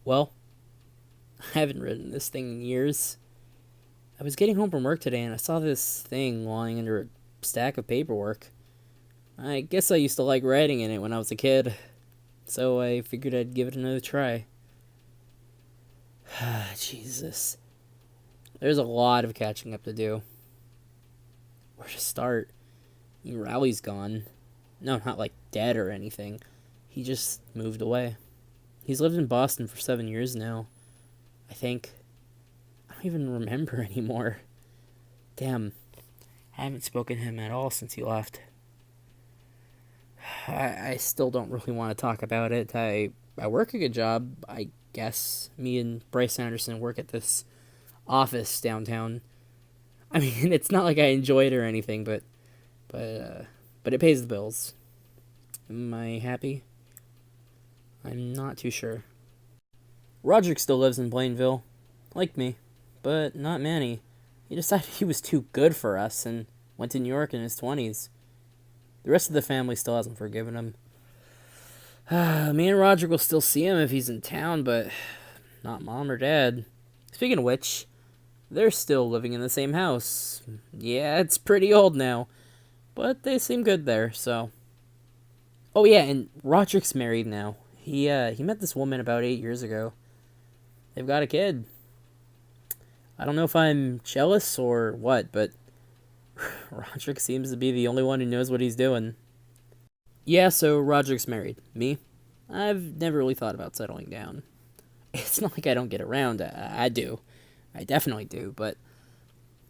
Well, I haven't written this thing in years. I was getting home from work today and I saw this thing lying under a stack of paperwork. I guess I used to like writing in it when I was a kid, so I figured I'd give it another try. Jesus. There's a lot of catching up to do. Where to start? Rowley's gone. No, not like dead or anything. He just moved away. He's lived in Boston for 7 years now, I think. I don't even remember anymore. Damn, I haven't spoken to him at all since he left. I still don't really want to talk about it. I work a good job, I guess. Me and Bryce Anderson work at this office downtown. I mean, it's not like I enjoy it or anything, but but it pays the bills. Am I happy? I'm not too sure. Roderick still lives in Blainville, like me, but not Manny. He decided he was too good for us and went to New York in his 20s. The rest of the family still hasn't forgiven him. Me and Roderick will still see him if he's in town, but not Mom or Dad. Speaking of which, they're still living in the same house. Yeah, it's pretty old now, but they seem good there, so. Oh yeah, and Roderick's married now. He met this woman about 8 years ago. They've got a kid. I don't know if I'm jealous or what, but Roderick seems to be the only one who knows what he's doing. Yeah, so Roderick's married. Me? I've never really thought about settling down. It's not like I don't get around. I do. I definitely do, but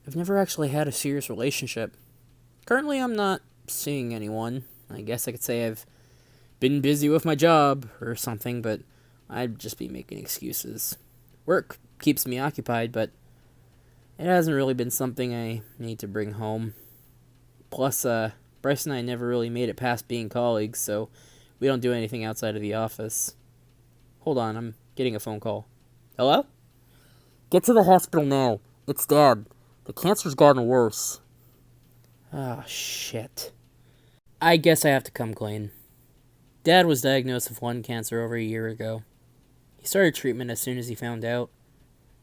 I've never actually had a serious relationship. Currently, I'm not seeing anyone. I guess I could say I've been busy with my job or something, but I'd just be making excuses. Work keeps me occupied, but it hasn't really been something I need to bring home. Plus, Bryce and I never really made it past being colleagues, so we don't do anything outside of the office. Hold on, I'm getting a phone call. Hello? Get to the hospital now. It's Dad. The cancer's gotten worse. Oh, shit. I guess I have to come clean. Dad was diagnosed with lung cancer over a year ago. He started treatment as soon as he found out,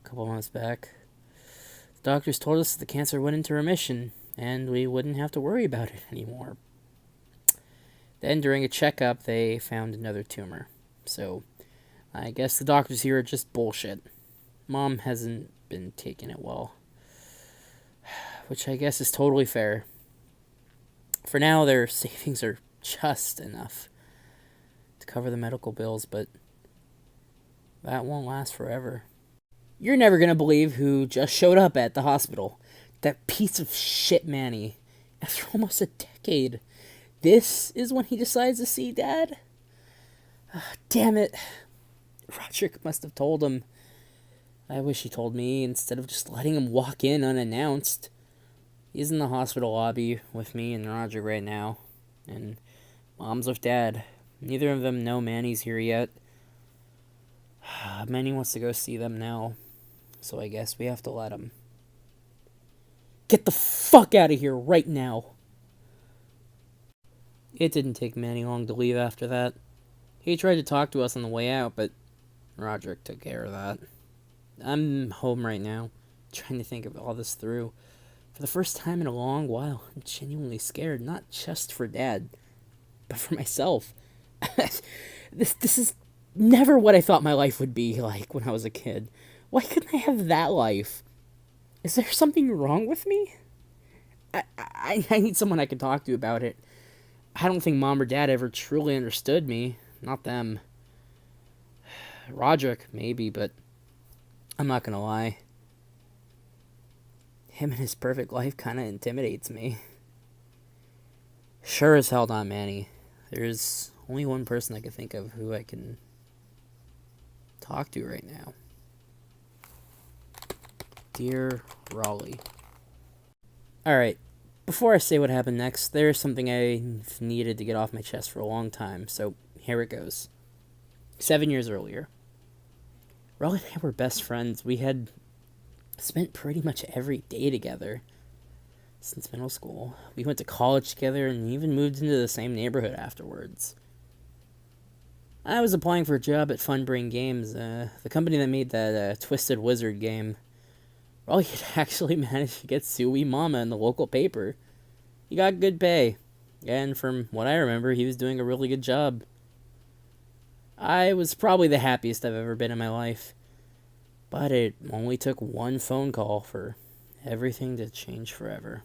a couple months back. The doctors told us the cancer went into remission, and we wouldn't have to worry about it anymore. Then, during a checkup, they found another tumor. So, I guess the doctors here are just bullshit. Mom hasn't been taking it well. Which I guess is totally fair. For now, their savings are just enough to cover the medical bills, but that won't last forever. You're never gonna believe who just showed up at the hospital. That piece of shit Manny. After almost a decade. This is when he decides to see Dad? Damn it. Roderick must have told him. I wish he told me instead of just letting him walk in unannounced. He's in the hospital lobby with me and Roderick right now. And Mom's with Dad. Neither of them know Manny's here yet. Manny wants to go see them now. So I guess we have to let him. Get the fuck out of here right now. It didn't take Manny long to leave after that. He tried to talk to us on the way out, but Roderick took care of that. I'm home right now, trying to think of all this through. For the first time in a long while, I'm genuinely scared, not just for Dad, but for myself. This is never what I thought my life would be like when I was a kid. Why couldn't I have that life? Is there something wrong with me? I need someone I can talk to about it. I don't think Mom or Dad ever truly understood me. Not them. Roderick, maybe, but I'm not gonna lie. Him and his perfect life kinda intimidates me. Sure as hell not Manny. There's only one person I can think of who I can talk to right now. Dear Raleigh. Alright, before I say what happened next, there's something I've needed to get off my chest for a long time, so here it goes. 7 years earlier, Raleigh and I were best friends. We had spent pretty much every day together since middle school. We went to college together and even moved into the same neighborhood afterwards. I was applying for a job at Funbrain Games, the company that made that Twisted Wizard game. Well, he had actually managed to get Suey Mama in the local paper. He got good pay, and from what I remember, he was doing a really good job. I was probably the happiest I've ever been in my life, but it only took one phone call for everything to change forever.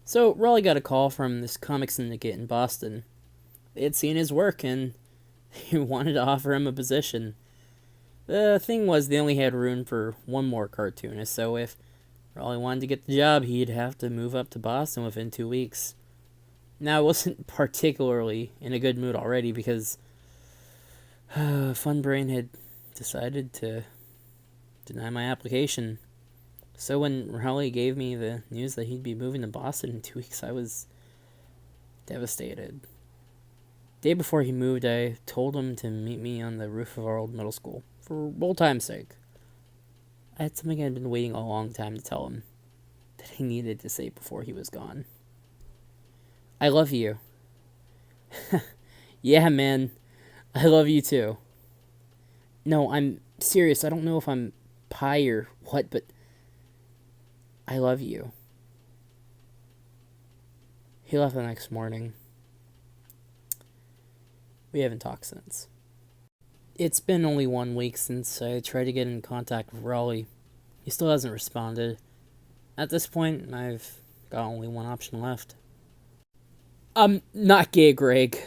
So, Raleigh got a call from this comic syndicate in Boston. They had seen his work and they wanted to offer him a position. The thing was, they only had room for one more cartoonist, so if Raleigh wanted to get the job, he'd have to move up to Boston within 2 weeks. Now, I wasn't particularly in a good mood already because Funbrain had decided to deny my application. So when Raleigh gave me the news that he'd be moving to Boston in 2 weeks, I was devastated. Day before he moved, I told him to meet me on the roof of our old middle school, for old time's sake. I had something I'd been waiting a long time to tell him, that he needed to say before he was gone. I love you. Yeah, man, I love you too. No, I'm serious, I don't know if I'm pie or what, but I love you. He left the next morning. We haven't talked since. It's been only 1 week since I tried to get in contact with Raleigh. He still hasn't responded. At this point, I've got only one option left. I'm not gay, Greg.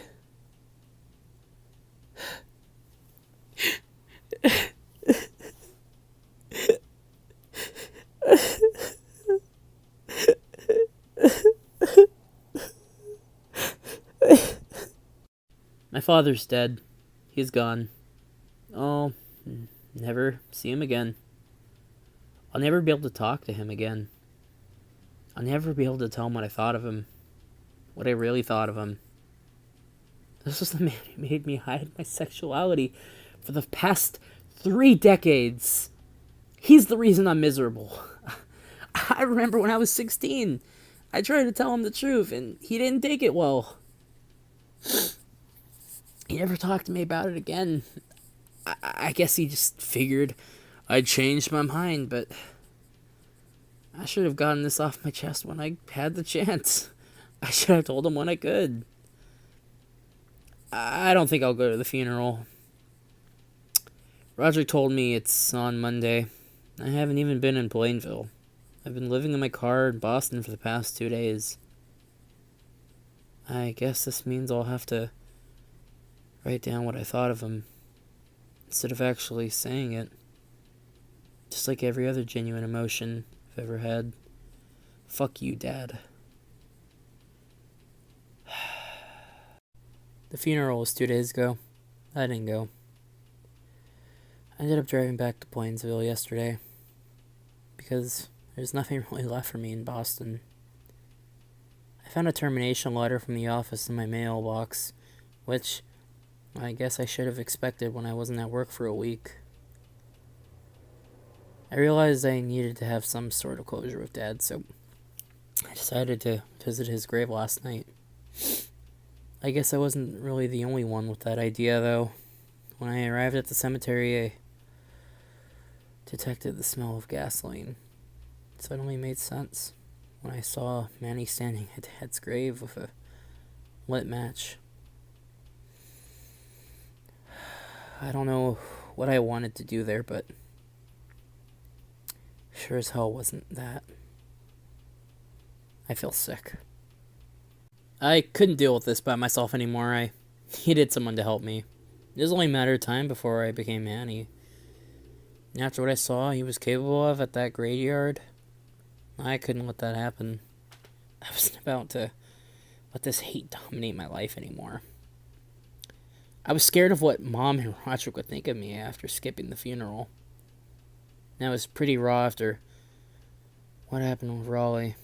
My father's dead. He's gone. I'll never see him again. I'll never be able to talk to him again. I'll never be able to tell him what I thought of him. What I really thought of him. This was the man who made me hide my sexuality for the past 3 decades. He's the reason I'm miserable. I remember when I was 16. I tried to tell him the truth, and he didn't take it well. He never talked to me about it again. I guess he just figured I'd changed my mind, but I should have gotten this off my chest when I had the chance. I should have told him when I could. I don't think I'll go to the funeral. Roger told me it's on Monday. I haven't even been in Plainville. I've been living in my car in Boston for the past 2 days. I guess this means I'll have to write down what I thought of him, instead of actually saying it. Just like every other genuine emotion I've ever had. Fuck you, Dad. The funeral was 2 days ago. I didn't go. I ended up driving back to Plainsville yesterday, because there's nothing really left for me in Boston. I found a termination letter from the office in my mailbox, which I guess I should have expected when I wasn't at work for a week. I realized I needed to have some sort of closure with Dad, so I decided to visit his grave last night. I guess I wasn't really the only one with that idea, though. When I arrived at the cemetery, I detected the smell of gasoline. It suddenly made sense when I saw Manny standing at Dad's grave with a lit match. I don't know what I wanted to do there, but sure as hell wasn't that. I feel sick. I couldn't deal with this by myself anymore. I needed someone to help me. It was only a matter of time before I became Manny. And after what I saw he was capable of at that graveyard, I couldn't let that happen. I wasn't about to let this hate dominate my life anymore. I was scared of what Mom and Roger would think of me after skipping the funeral. And I was pretty raw after what happened with Raleigh.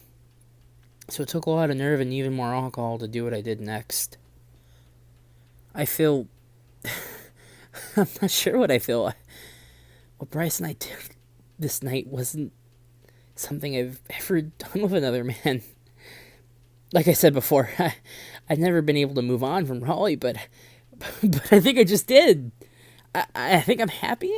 So it took a lot of nerve and even more alcohol to do what I did next. I feel... I'm not sure what I feel. What Bryce and I did this night wasn't something I've ever done with another man. Like I said before, I've never been able to move on from Raleigh, but but I think I just did. I think I'm happy.